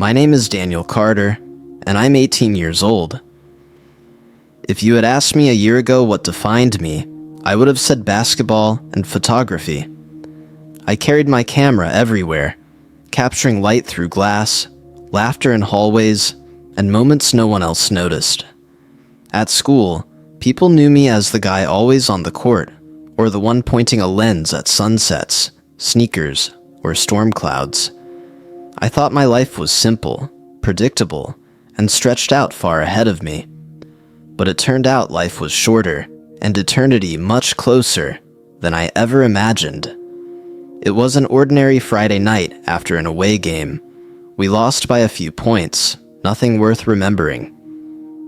My name is Daniel Carter, and I'm 18 years old. If you had asked me a year ago what defined me, I would have said basketball and photography. I carried my camera everywhere, capturing light through glass, laughter in hallways, and moments no one else noticed. At school, people knew me as the guy always on the court, or the one pointing a lens at sunsets, sneakers, or storm clouds. I thought my life was simple, predictable, and stretched out far ahead of me. But it turned out life was shorter, and eternity much closer than I ever imagined. It was an ordinary Friday night after an away game. We lost by a few points, nothing worth remembering.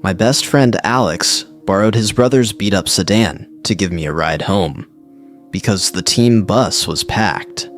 My best friend Alex borrowed his brother's beat-up sedan to give me a ride home, because the team bus was packed.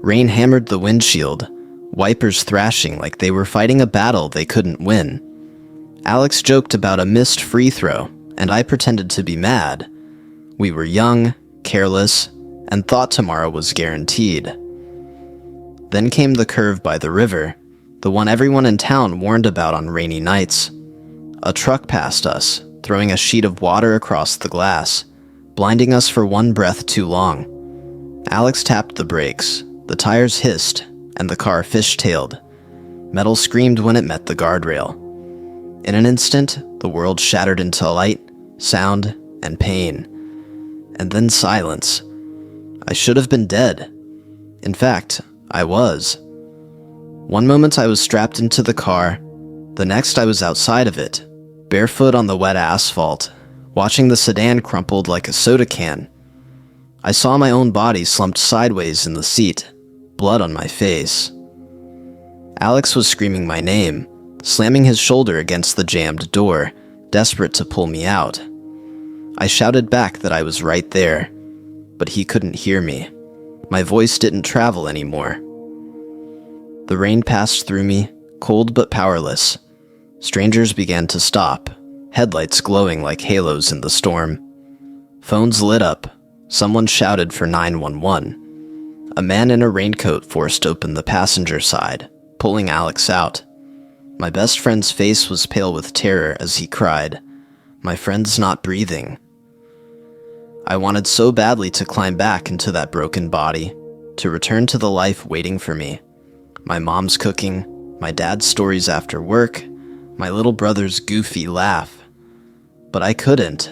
Rain hammered the windshield, wipers thrashing like they were fighting a battle they couldn't win. Alex joked about a missed free throw, and I pretended to be mad. We were young, careless, and thought tomorrow was guaranteed. Then came the curve by the river, the one everyone in town warned about on rainy nights. A truck passed us, throwing a sheet of water across the glass, blinding us for one breath too long. Alex tapped the brakes, the tires hissed, and the car fish-tailed. Metal screamed when it met the guardrail. In an instant, the world shattered into light, sound, and pain. And then silence. I should have been dead. In fact, I was. One moment I was strapped into the car, the next I was outside of it, barefoot on the wet asphalt, watching the sedan crumpled like a soda can. I saw my own body slumped sideways in the seat, blood on my face. Alex was screaming my name, slamming his shoulder against the jammed door, desperate to pull me out. I shouted back that I was right there, but he couldn't hear me. My voice didn't travel anymore. The rain passed through me, cold but powerless. Strangers began to stop, headlights glowing like halos in the storm. Phones lit up. Someone shouted for 911. A man in a raincoat forced open the passenger side, pulling Alex out. My best friend's face was pale with terror as he cried, "My friend's not breathing." I wanted so badly to climb back into that broken body, to return to the life waiting for me. My mom's cooking, my dad's stories after work, my little brother's goofy laugh. But I couldn't.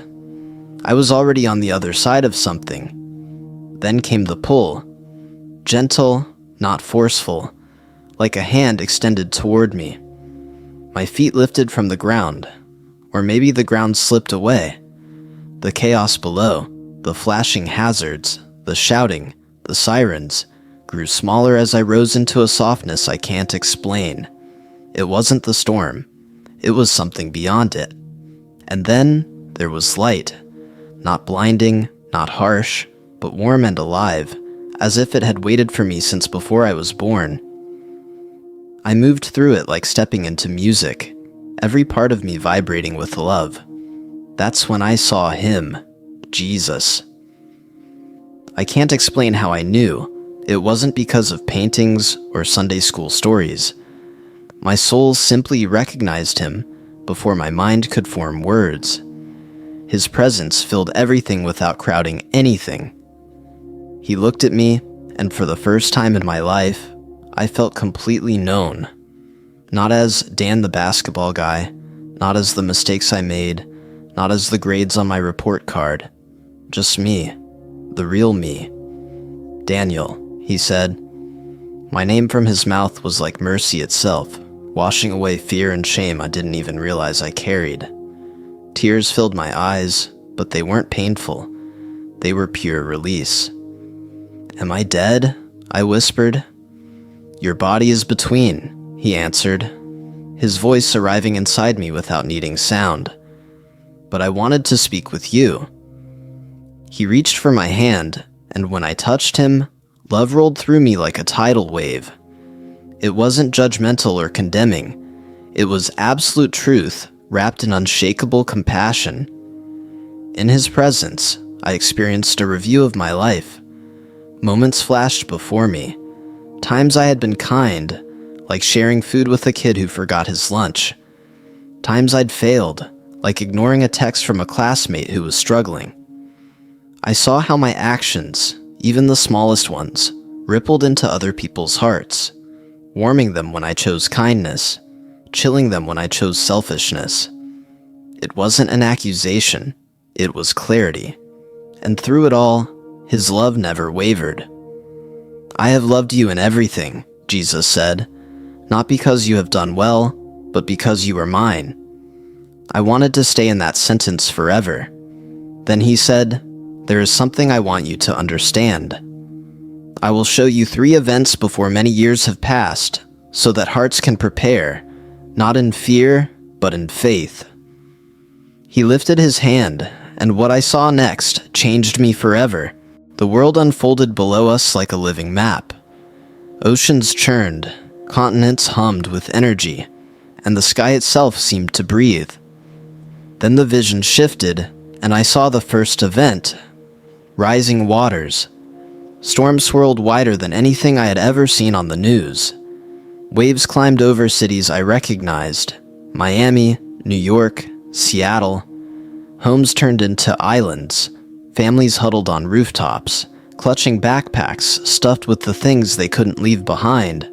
I was already on the other side of something. Then came the pull. Gentle, not forceful, like a hand extended toward me. My feet lifted from the ground, or maybe the ground slipped away. The chaos below, the flashing hazards, the shouting, the sirens, grew smaller as I rose into a softness I can't explain. It wasn't the storm. It was something beyond it. And then there was light. Not blinding, not harsh, but warm and alive, as if it had waited for me since before I was born. I moved through it like stepping into music, every part of me vibrating with love. That's when I saw him, Jesus. I can't explain how I knew. It wasn't because of paintings or Sunday school stories. My soul simply recognized him before my mind could form words. His presence filled everything without crowding anything. He looked at me, and for the first time in my life, I felt completely known. Not as Dan the basketball guy, not as the mistakes I made, not as the grades on my report card. Just me, the real me. Daniel, he said. My name from his mouth was like mercy itself, washing away fear and shame I didn't even realize I carried. Tears filled my eyes, but they weren't painful. They were pure release. "Am I dead?" I whispered. "Your body is between," he answered, his voice arriving inside me without needing sound. "But I wanted to speak with you." He reached for my hand, and when I touched him, love rolled through me like a tidal wave. It wasn't judgmental or condemning. It was absolute truth, wrapped in unshakable compassion. In his presence, I experienced a review of my life. Moments flashed before me. Times I had been kind, like sharing food with a kid who forgot his lunch. Times I'd failed, like ignoring a text from a classmate who was struggling. I saw how my actions, even the smallest ones, rippled into other people's hearts, warming them when I chose kindness, chilling them when I chose selfishness. It wasn't an accusation, it was clarity. And through it all, His love never wavered. I have loved you in everything, Jesus said, not because you have done well, but because you are mine. I wanted to stay in that sentence forever. Then He said, there is something I want you to understand. I will show you 3 events before many years have passed, so that hearts can prepare, not in fear, but in faith. He lifted His hand, and what I saw next changed me forever. The world unfolded below us like a living map. Oceans churned, continents hummed with energy, and the sky itself seemed to breathe. Then the vision shifted, and I saw the first event. Rising waters. Storms swirled wider than anything I had ever seen on the news. Waves climbed over cities I recognized. Miami, New York, Seattle. Homes turned into islands. Families huddled on rooftops, clutching backpacks stuffed with the things they couldn't leave behind.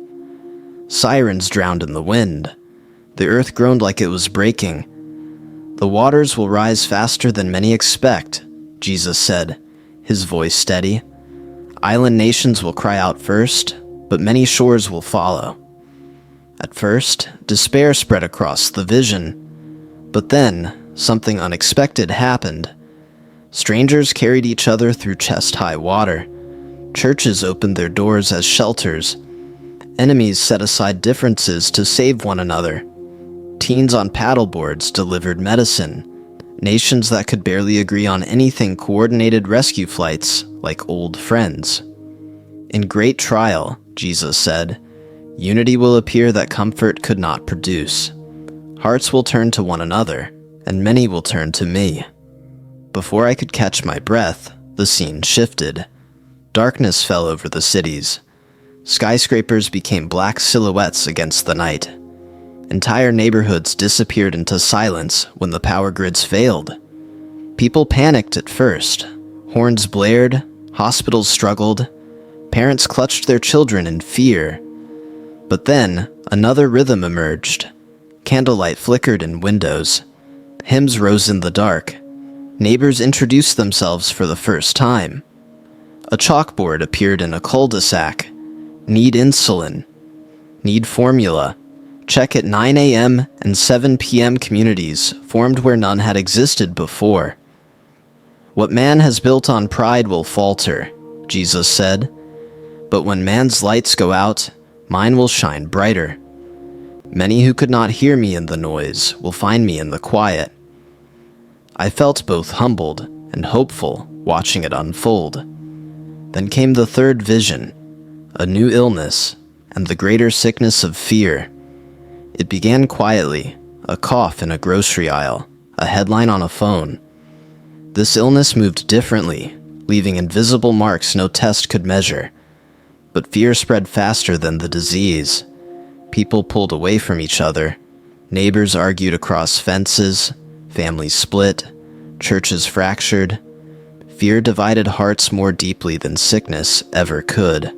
Sirens drowned in the wind. The earth groaned like it was breaking. The waters will rise faster than many expect, Jesus said, His voice steady. Island nations will cry out first, but many shores will follow. At first, despair spread across the vision. But then, something unexpected happened. Strangers carried each other through chest-high water. Churches opened their doors as shelters. Enemies set aside differences to save one another. Teens on paddleboards delivered medicine. Nations that could barely agree on anything coordinated rescue flights like old friends. In great trial, Jesus said, unity will appear that comfort could not produce. Hearts will turn to one another, and many will turn to me. Before I could catch my breath, the scene shifted. Darkness fell over the cities. Skyscrapers became black silhouettes against the night. Entire neighborhoods disappeared into silence when the power grids failed. People panicked at first. Horns blared, hospitals struggled, parents clutched their children in fear. But then, another rhythm emerged. Candlelight flickered in windows. Hymns rose in the dark. Neighbors introduced themselves for the first time. A chalkboard appeared in a cul-de-sac. Need insulin. Need formula. Check at 9 a.m. and 7 p.m. communities formed where none had existed before. What man has built on pride will falter, Jesus said. But when man's lights go out, mine will shine brighter. Many who could not hear me in the noise will find me in the quiet. I felt both humbled and hopeful watching it unfold. Then came the third vision, a new illness, and the greater sickness of fear. It began quietly, a cough in a grocery aisle, a headline on a phone. This illness moved differently, leaving invisible marks no test could measure. But fear spread faster than the disease. People pulled away from each other. Neighbors argued across fences. Families split. Churches fractured. Fear divided hearts more deeply than sickness ever could.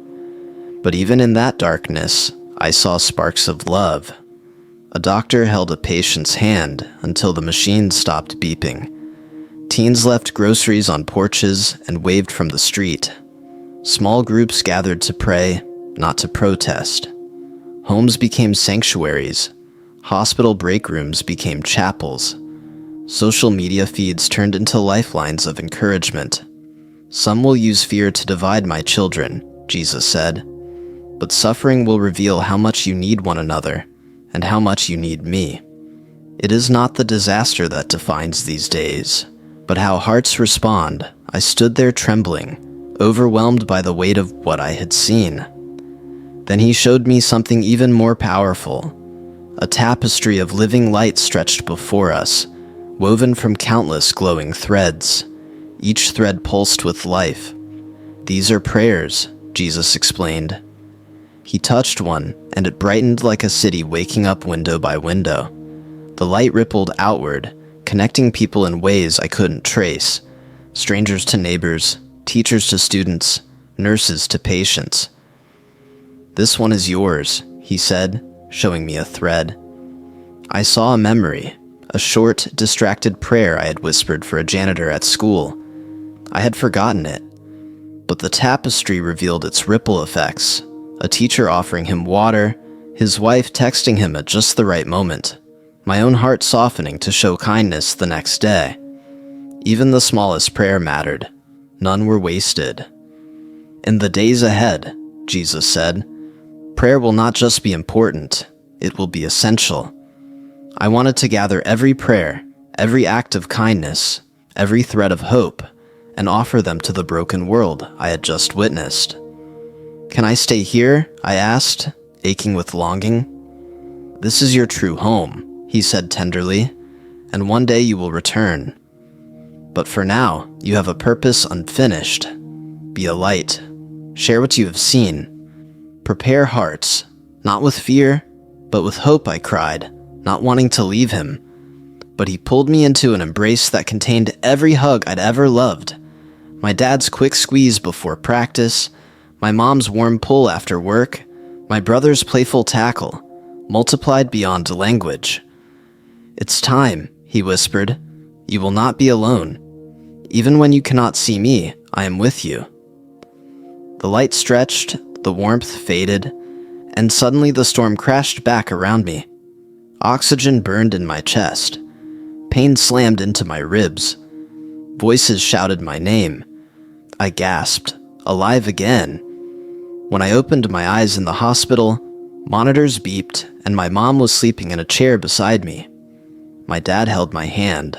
But even in that darkness, I saw sparks of love. A doctor held a patient's hand until the machine stopped beeping. Teens left groceries on porches and waved from the street. Small groups gathered to pray, not to protest. Homes became sanctuaries. Hospital break rooms became chapels. Social media feeds turned into lifelines of encouragement. Some will use fear to divide my children, Jesus said. But suffering will reveal how much you need one another, and how much you need me. It is not the disaster that defines these days, but how hearts respond. I stood there trembling, overwhelmed by the weight of what I had seen. Then he showed me something even more powerful. A tapestry of living light stretched before us, woven from countless glowing threads. Each thread pulsed with life. These are prayers, Jesus explained. He touched one, and it brightened like a city waking up window by window. The light rippled outward, connecting people in ways I couldn't trace. Strangers to neighbors, teachers to students, nurses to patients. "This one is yours," he said, showing me a thread. I saw a memory, a short, distracted prayer I had whispered for a janitor at school. I had forgotten it, but the tapestry revealed its ripple effects. A teacher offering him water, his wife texting him at just the right moment, my own heart softening to show kindness the next day. Even the smallest prayer mattered. None were wasted. "In the days ahead," Jesus said, "prayer will not just be important, it will be essential." I wanted to gather every prayer, every act of kindness, every thread of hope, and offer them to the broken world I had just witnessed. "Can I stay here?" I asked, aching with longing. "This is your true home," he said tenderly, "and one day you will return. But for now, you have a purpose unfinished. Be a light. Share what you have seen. Prepare hearts, not with fear, but with hope," I cried, not wanting to leave him. But he pulled me into an embrace that contained every hug I'd ever loved. My dad's quick squeeze before practice, my mom's warm pull after work, my brother's playful tackle, multiplied beyond language. "It's time," he whispered. "You will not be alone. Even when you cannot see me, I am with you." The light stretched, the warmth faded, and suddenly the storm crashed back around me. Oxygen burned in my chest. Pain slammed into my ribs. Voices shouted my name. I gasped, alive again. When I opened my eyes in the hospital, monitors beeped, and my mom was sleeping in a chair beside me. My dad held my hand.